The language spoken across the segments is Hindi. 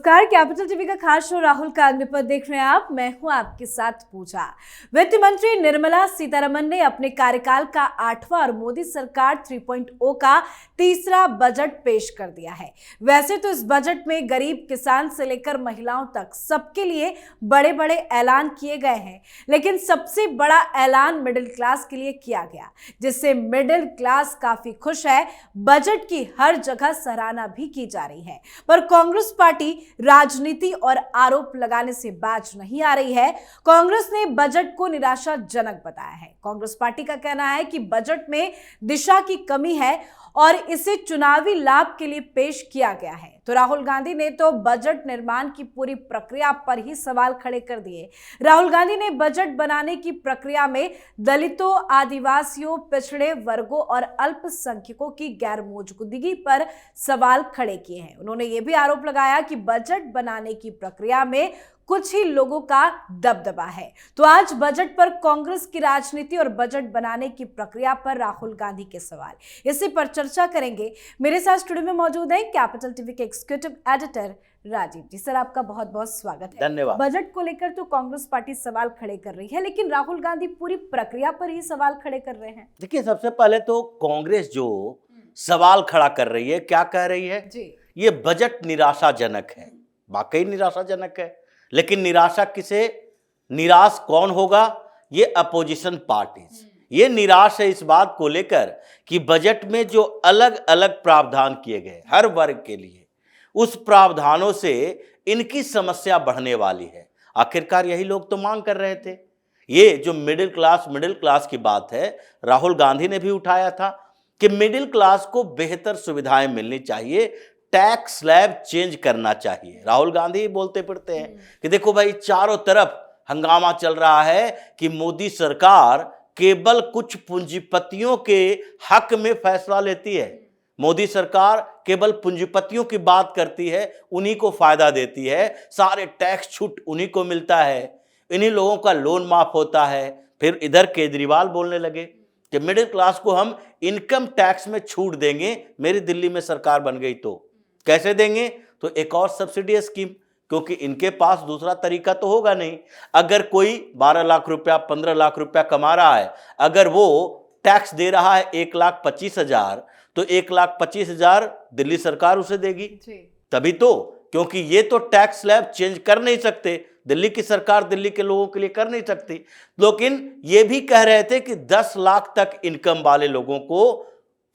नमस्कार, कैपिटल टीवी का खास शो राहुल का अग्निपथ देख रहे हैं आप। मैं हूं आपके साथ पूजा। वित्त मंत्री निर्मला सीतारमण ने अपने कार्यकाल का 8वां और मोदी सरकार 3.0 का तीसरा बजट पेश कर दिया है। वैसे तो इस बजट में गरीब किसान से लेकर महिलाओं तक सबके लिए बड़े बड़े ऐलान किए गए हैं, लेकिन सबसे बड़ा ऐलान मिडिल क्लास के लिए किया गया, जिससे मिडिल क्लास काफी खुश है। बजट की हर जगह सराहना भी की जा रही है, पर कांग्रेस पार्टी राजनीति और आरोप लगाने से बाज नहीं आ रही है। कांग्रेस ने बजट को निराशाजनक बताया है। कांग्रेस पार्टी का कहना है कि बजट में दिशा की कमी है और इसे चुनावी लाभ के लिए पेश किया गया है। तो राहुल गांधी ने तो बजट निर्माण की पूरी प्रक्रिया पर ही सवाल खड़े कर दिए। राहुल गांधी ने बजट बनाने की प्रक्रिया में दलितों, आदिवासियों, पिछड़े वर्गों और अल्पसंख्यकों की गैर मौजूदगी पर सवाल खड़े किए हैं। उन्होंने ये भी आरोप लगाया कि बजट बनाने की प्रक्रिया में कुछ ही लोगों का दबदबा है। तो आज बजट पर कांग्रेस की राजनीति और बजट बनाने की प्रक्रिया पर राहुल गांधी के सवाल, इसी पर चर्चा करेंगे। मेरे साथ स्टूडियो में मौजूद हैं कैपिटल टीवी के एग्जीक्यूटिव एडिटर राजीव जी। सर, आपका बहुत बहुत स्वागत है। धन्यवाद। बजट को लेकर तो कांग्रेस पार्टी सवाल खड़े कर रही है, लेकिन राहुल गांधी पूरी प्रक्रिया पर ही सवाल खड़े कर रहे हैं। देखिए, सबसे पहले तो कांग्रेस जो सवाल खड़ा कर रही है, क्या कह रही है जी। ये बजट निराशाजनक है। वाकई निराशाजनक है, लेकिन निराशा किसे, निराश कौन होगा? ये अपोजिशन पार्टीज। ये निराश है इस बात को लेकर कि बजट में जो अलग अलग प्रावधान किए गए हर वर्ग के लिए, उस प्रावधानों से इनकी समस्या बढ़ने वाली है। आखिरकार यही लोग तो मांग कर रहे थे। ये जो मिडिल क्लास की बात है, राहुल गांधी ने भी उठाया था कि मिडिल क्लास को बेहतर सुविधाएं मिलनी चाहिए, टैक्स स्लैब चेंज करना चाहिए। राहुल गांधी बोलते फिरते हैं कि देखो भाई, चारों तरफ हंगामा चल रहा है कि मोदी सरकार केवल कुछ पूंजीपतियों के हक में फैसला लेती है। मोदी सरकार केवल पूंजीपतियों की बात करती है, उन्हीं को फायदा देती है, सारे टैक्स छूट उन्हीं को मिलता है, इन्हीं लोगों का लोन माफ होता है। फिर इधर केजरीवाल बोलने लगे कि मिडिल क्लास को हम इनकम टैक्स में छूट देंगे, मेरी दिल्ली में सरकार बन गई तो। कैसे देंगे? तो एक और सब्सिडी स्कीम, क्योंकि इनके पास दूसरा तरीका तो होगा नहीं। अगर कोई 12 लाख रुपया, 15 लाख रुपया कमा रहा है, अगर वो टैक्स दे रहा है 1,25,000, तो 1,25,000 दिल्ली सरकार उसे देगी। तभी तो, क्योंकि ये तो टैक्स स्लैब चेंज कर नहीं सकते, दिल्ली की सरकार दिल्ली के लोगों के लिए कर नहीं सकती। लेकिन ये भी कह रहे थे कि 10 लाख तक इनकम वाले लोगों को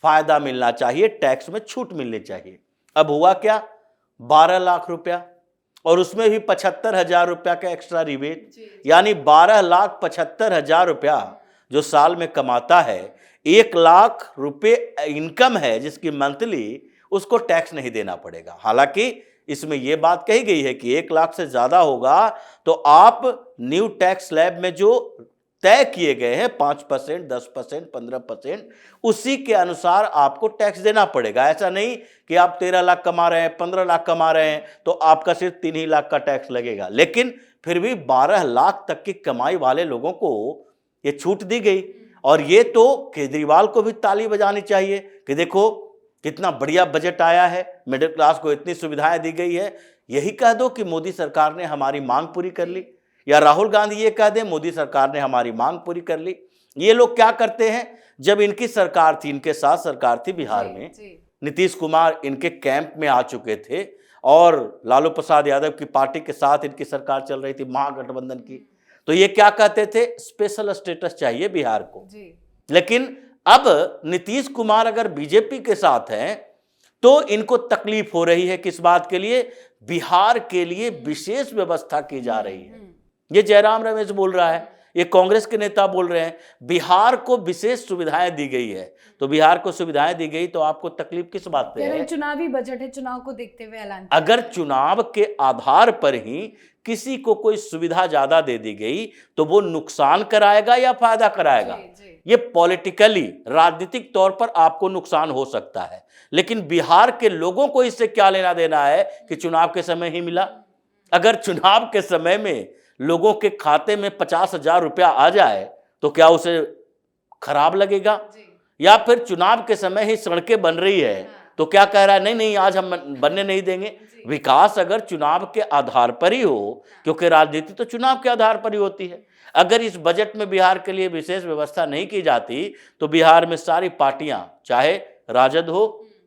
फायदा मिलना चाहिए, टैक्स में छूट मिलनी चाहिए। अब हुआ क्या? 12 लाख रुपया, और उसमें भी 75,000 रुपया का एक्स्ट्रा रिबेट, यानी 12,75,000 रुपया जो साल में कमाता है, 1 लाख रुपए इनकम है जिसकी मंथली, उसको टैक्स नहीं देना पड़ेगा। हालांकि इसमें यह बात कही गई है कि 1 लाख से ज्यादा होगा तो आप न्यू टैक्स स्लैब में जो तय किए गए हैं 5%, 10%, 15%, उसी के अनुसार आपको टैक्स देना पड़ेगा। ऐसा नहीं कि आप 13 लाख कमा रहे हैं, 15 लाख कमा रहे हैं तो आपका सिर्फ 3 ही लाख का टैक्स लगेगा। लेकिन फिर भी 12 लाख तक की कमाई वाले लोगों को ये छूट दी गई, और ये तो केजरीवाल को भी ताली बजानी चाहिए कि देखो कितना बढ़िया बजट आया है, मिडिल क्लास को इतनी सुविधाएं दी गई है। यही कह दो कि मोदी सरकार ने हमारी मांग पूरी कर ली, या राहुल गांधी ये कह दें मोदी सरकार ने हमारी मांग पूरी कर ली। ये लोग क्या करते हैं, जब इनकी सरकार थी, इनके साथ सरकार थी बिहार में, नीतीश कुमार इनके कैंप में आ चुके थे और लालू प्रसाद यादव की पार्टी के साथ इनकी सरकार चल रही थी, महागठबंधन की। तो ये क्या कहते थे, स्पेशल स्टेटस चाहिए बिहार को। लेकिन अब नीतीश कुमार अगर बीजेपी के साथ हैं तो इनको तकलीफ हो रही है। किस बात के लिए? बिहार के लिए विशेष व्यवस्था की जा रही है। ये जयराम रमेश बोल रहा है, ये कांग्रेस के नेता बोल रहे हैं, बिहार को विशेष सुविधाएं दी गई है। तो बिहार को सुविधाएं दी गई तो आपको तकलीफ किस बात पे है? चुनावी बजट है, चुनाव को देखते हुए ऐलान। अगर चुनाव के आधार पर ही किसी को कोई सुविधा ज्यादा दे दी गई तो वो नुकसान कराएगा या फायदा कराएगा? ये पॉलिटिकली, राजनीतिक तौर पर आपको नुकसान हो सकता है, लेकिन बिहार के लोगों को इससे क्या लेना देना है कि चुनाव के समय ही मिला। अगर चुनाव के समय में लोगों के खाते में 50,000 रुपया आ जाए तो क्या उसे खराब लगेगा? या फिर चुनाव के समय ही सड़कें बन रही है तो क्या कह रहा है, नहीं नहीं आज हम बनने नहीं देंगे। विकास अगर चुनाव के आधार पर ही हो, क्योंकि राजनीति तो चुनाव के आधार पर ही होती है, अगर इस बजट में बिहार के लिए विशेष व्यवस्था नहीं की जाती तो बिहार में सारी पार्टियां, चाहे राजद हो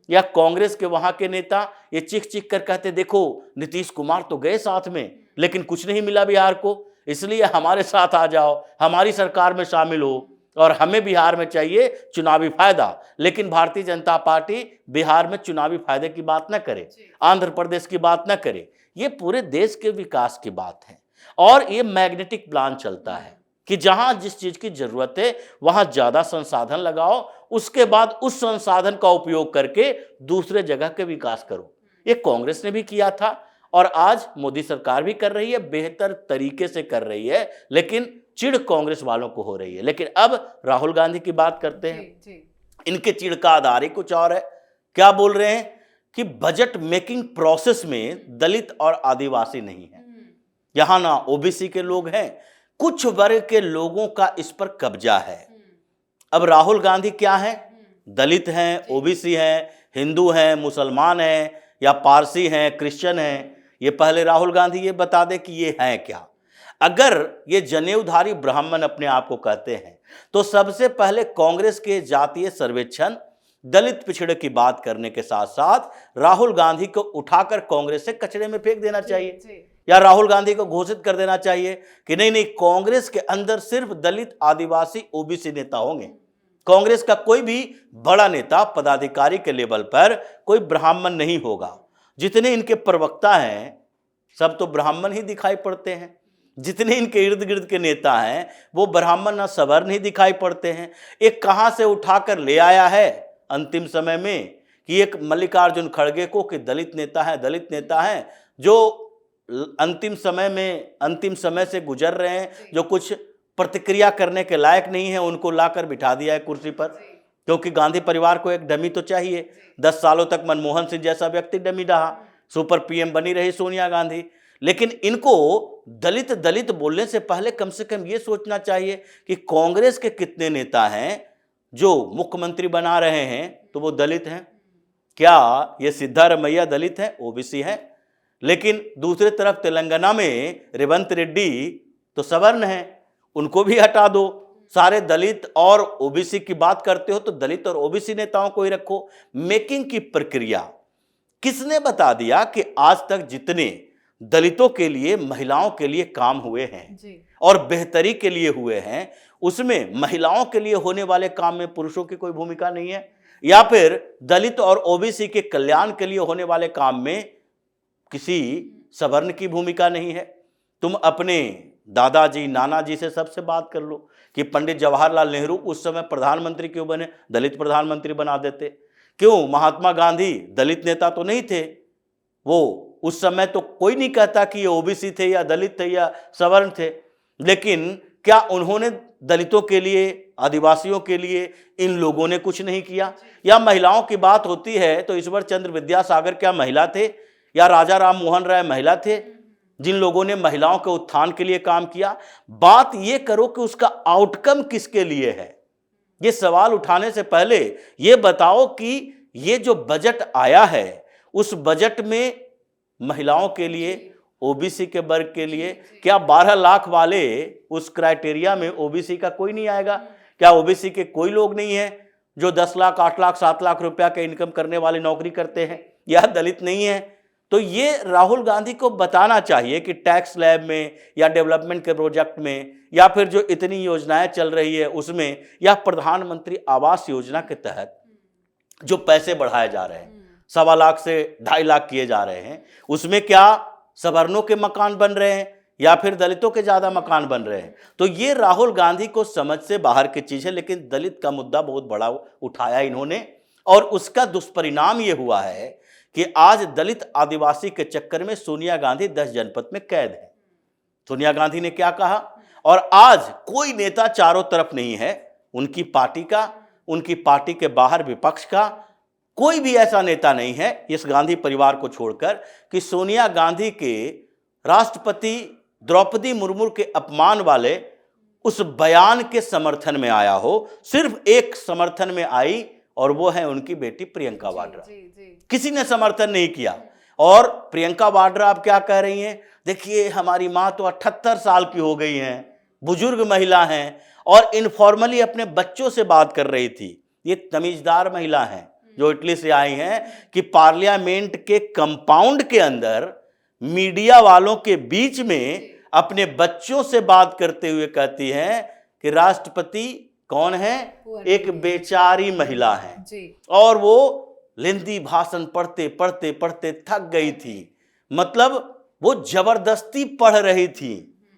या कांग्रेस के वहां के नेता, ये चीख चीख कर कहते देखो नीतीश कुमार तो गए साथ में लेकिन कुछ नहीं मिला बिहार को, इसलिए हमारे साथ आ जाओ, हमारी सरकार में शामिल हो और हमें बिहार में चाहिए चुनावी फायदा। लेकिन भारतीय जनता पार्टी बिहार में चुनावी फायदे की बात न करे, आंध्र प्रदेश की बात न करे, ये पूरे देश के विकास की बात है। और ये मैग्नेटिक प्लान चलता है कि जहां जिस चीज की जरूरत है वहां ज्यादा संसाधन लगाओ, उसके बाद उस संसाधन का उपयोग करके दूसरे जगह के विकास करो। ये कांग्रेस ने भी किया था और आज मोदी सरकार भी कर रही है, बेहतर तरीके से कर रही है, लेकिन चिढ़ कांग्रेस वालों को हो रही है। लेकिन अब राहुल गांधी की बात करते हैं। इनके चिढ़ का आधार ही कुछ और है। क्या बोल रहे हैं कि बजट मेकिंग प्रोसेस में दलित और आदिवासी नहीं है, यहां ना ओबीसी के लोग हैं, कुछ वर्ग के लोगों का इस पर कब्जा है। अब राहुल गांधी क्या है? दलित हैं, ओबीसी हैं, हिंदू हैं, मुसलमान हैं या पारसी हैं, क्रिश्चियन हैं, ये पहले राहुल गांधी ये बता दे कि ये हैं क्या। अगर ये जनेऊधारी ब्राह्मण अपने आप को कहते हैं तो सबसे पहले कांग्रेस के जातीय सर्वेक्षण दलित पिछड़े की बात करने के साथ साथ राहुल गांधी को उठाकर कांग्रेस से कचरे में फेंक देना चाहिए, या राहुल गांधी को घोषित कर देना चाहिए कि नहीं नहीं, कांग्रेस के अंदर सिर्फ दलित, आदिवासी, ओबीसी नेता होंगे। कांग्रेस का कोई भी बड़ा नेता, पदाधिकारी के लेवल पर कोई ब्राह्मण नहीं होगा। जितने इनके प्रवक्ता हैं सब तो ब्राह्मण ही दिखाई पड़ते हैं, जितने इनके इर्द गिर्द के नेता हैं वो ब्राह्मण ना सवर्ण ही दिखाई पड़ते हैं। एक कहां से उठाकर ले आया है अंतिम समय में कि एक मल्लिकार्जुन खड़गे को कि दलित नेता हैं जो अंतिम समय से गुजर रहे हैं, जो कुछ प्रतिक्रिया करने के लायक नहीं है, उनको लाकर बिठा दिया है कुर्सी पर, क्योंकि गांधी परिवार को एक डमी तो चाहिए। 10 सालों तक मनमोहन सिंह जैसा व्यक्ति डमी रहा, सुपर पीएम बनी रही सोनिया गांधी। लेकिन इनको दलित दलित बोलने से पहले कम से कम ये सोचना चाहिए कि कांग्रेस के कितने नेता हैं जो मुख्यमंत्री बना रहे हैं तो वो दलित हैं। क्या ये सिद्धारमैया दलित हैं? ओबीसी हैं। लेकिन दूसरी तरफ तेलंगाना में रेवंत रेड्डी तो सवर्ण हैं, उनको भी हटा दो। सारे दलित और ओबीसी की बात करते हो तो दलित और ओबीसी नेताओं को ही रखो। मेकिंग की प्रक्रिया किसने बता दिया कि आज तक जितने दलितों के लिए, महिलाओं के लिए काम हुए हैं और बेहतरी के लिए हुए हैं, उसमें महिलाओं के लिए होने वाले काम में पुरुषों की कोई भूमिका नहीं है, या फिर दलित और ओबीसी के कल्याण के लिए होने वाले काम में किसी सवर्ण की भूमिका नहीं है। तुम अपने दादाजी, नानाजी से सबसे बात कर लो कि पंडित जवाहरलाल नेहरू उस समय प्रधानमंत्री क्यों बने? दलित प्रधानमंत्री बना देते। क्यों? महात्मा गांधी दलित नेता तो नहीं थे, वो उस समय तो कोई नहीं कहता कि ये ओबीसी थे या दलित थे या सवर्ण थे, लेकिन क्या उन्होंने दलितों के लिए, आदिवासियों के लिए, इन लोगों ने कुछ नहीं किया? या महिलाओं की बात होती है तो ईश्वर चंद्र विद्यासागर क्या महिला थे? या राजा राम मोहन राय महिला थे जिन लोगों ने महिलाओं के उत्थान के लिए काम किया? बात ये करो कि उसका आउटकम किसके लिए है। ये सवाल उठाने से पहले ये बताओ कि ये जो बजट आया है उस बजट में महिलाओं के लिए, ओबीसी के वर्ग के लिए, क्या 12 लाख वाले उस क्राइटेरिया में ओबीसी का कोई नहीं आएगा? क्या ओबीसी के कोई लोग नहीं है जो 10 लाख, 8 लाख, 7 लाख रुपया के इनकम करने वाले नौकरी करते हैं, या दलित नहीं है? तो ये राहुल गांधी को बताना चाहिए कि टैक्स स्लैब में या डेवलपमेंट के प्रोजेक्ट में या फिर जो इतनी योजनाएं चल रही है उसमें, या प्रधानमंत्री आवास योजना के तहत जो पैसे बढ़ाए जा रहे हैं, 1.25 लाख से 2.5 लाख किए जा रहे हैं, उसमें क्या सवर्णों के मकान बन रहे हैं या फिर दलितों के ज्यादा मकान बन रहे हैं? तो ये राहुल गांधी को समझ से बाहर की चीज है। लेकिन दलित का मुद्दा बहुत बड़ा उठाया इन्होंने और उसका दुष्परिणाम ये हुआ है कि आज दलित आदिवासी के चक्कर में सोनिया गांधी 10 जनपद में कैद है। सोनिया गांधी ने क्या कहा? और आज कोई नेता चारों तरफ नहीं है उनकी पार्टी का, उनकी पार्टी के बाहर विपक्ष का कोई भी ऐसा नेता नहीं है इस गांधी परिवार को छोड़कर कि सोनिया गांधी के राष्ट्रपति द्रौपदी मुर्मू के अपमान वाले उस बयान के समर्थन में आया हो। सिर्फ एक समर्थन में आई और वो है उनकी बेटी प्रियंका वाड्रा। किसी ने समर्थन नहीं किया। और प्रियंका वाड्रा आप क्या कह रही हैं, देखिए हमारी माँ तो 78 साल की हो गई हैं, बुजुर्ग महिला हैं, और इनफॉर्मली अपने बच्चों से बात कर रही थी। ये तमीजदार महिला हैं जो इटली से आई हैं कि पार्लियामेंट के कंपाउंड के अंदर मीडिया वालों के बीच में अपने बच्चों से बात करते हुए कहती हैं कि राष्ट्रपति कौन है, एक बेचारी महिला है। और वो लिंदी भाषण पढ़ते पढ़ते पढ़ते थक गई थी, मतलब वो जबरदस्ती पढ़ रही थी,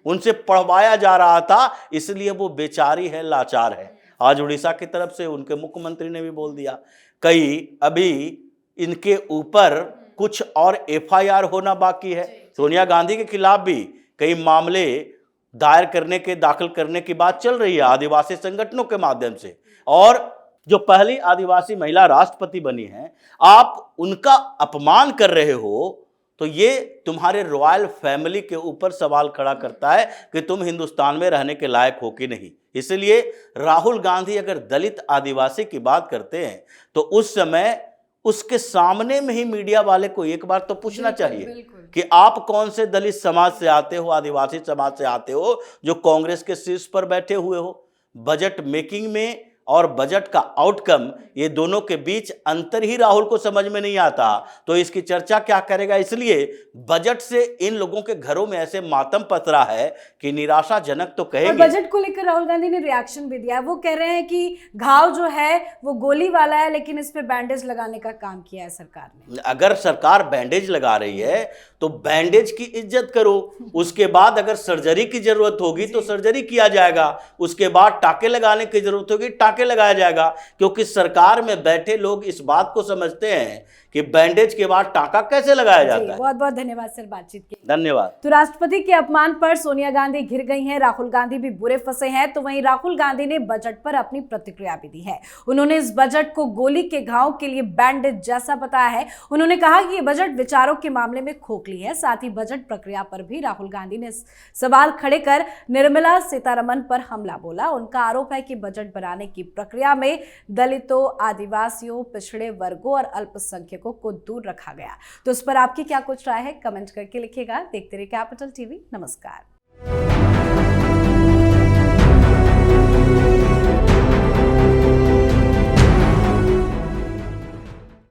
उनसे पढ़वाया जा रहा था, इसलिए वो बेचारी है, लाचार है। आज उड़ीसा की तरफ से उनके मुख्यमंत्री ने भी बोल दिया, कई अभी इनके ऊपर कुछ और एफआईआर होना बाकी है। सोनिया गांधी के खिलाफ भी कई मामले दाखिल करने की बात चल रही है आदिवासी संगठनों के माध्यम से। और जो पहली आदिवासी महिला राष्ट्रपति बनी है, आप उनका अपमान कर रहे हो, तो ये तुम्हारे रॉयल फैमिली के ऊपर सवाल खड़ा करता है कि तुम हिंदुस्तान में रहने के लायक हो कि नहीं। इसलिए राहुल गांधी अगर दलित आदिवासी की बात करते हैं तो उस समय उसके सामने में ही मीडिया वाले को एक बार तो पूछना चाहिए कि आप कौन से दलित समाज से आते हो, आदिवासी समाज से आते हो, जो कांग्रेस के शीर्ष पर बैठे हुए हो। बजट मेकिंग में और बजट का आउटकम, ये दोनों के बीच अंतर ही राहुल को समझ में नहीं आता, तो इसकी चर्चा क्या करेगा। इसलिए बजट से इन लोगों के घरों में ऐसे मातम पसरा है कि निराशाजनक तो कहेंगे। और बजट को लेकर राहुल गांधी ने रिएक्शन भी दिया है। वो कह रहे हैं कि घाव जो है वो गोली वाला है, लेकिन इस पे बैंडेज लगाने का काम किया है सरकार ने। अगर सरकार बैंडेज लगा रही है तो बैंडेज की इज्जत करो, उसके बाद अगर सर्जरी की जरूरत होगी तो सर्जरी किया जाएगा, उसके बाद टाके लगाने की जरूरत होगी टाके लगाया जाएगा, क्योंकि सरकार में बैठे लोग इस बात को समझते हैं कि बैंडेज के बाद टाका कैसे लगाया जाता है। बहुत बहुत धन्यवाद सर बातचीत के। धन्यवाद। तो राष्ट्रपति के अपमान पर सोनिया गांधी घिर गई हैं, राहुल गांधी भी बुरे फंसे हैं। तो वहीं राहुल गांधी ने बजट पर अपनी प्रतिक्रिया भी दी है। उन्होंने इस बजट को गोली के घाव के लिए बैंडेज जैसा बताया है। उन्होंने कहा कि ये बजट विचारों के मामले में खोखली है। साथ ही बजट प्रक्रिया पर भी राहुल गांधी ने सवाल खड़े कर निर्मला सीतारमण पर हमला बोला। उनका आरोप है कि बजट बनाने की प्रक्रिया में दलितों, आदिवासियों, पिछड़े वर्गों और अल्पसंख्यकों को दूर रखा गया। तो इस पर आपकी क्या कुछ राय है, कमेंट करके लिखिएगा। देखते रहिए कैपिटल टीवी। नमस्कार।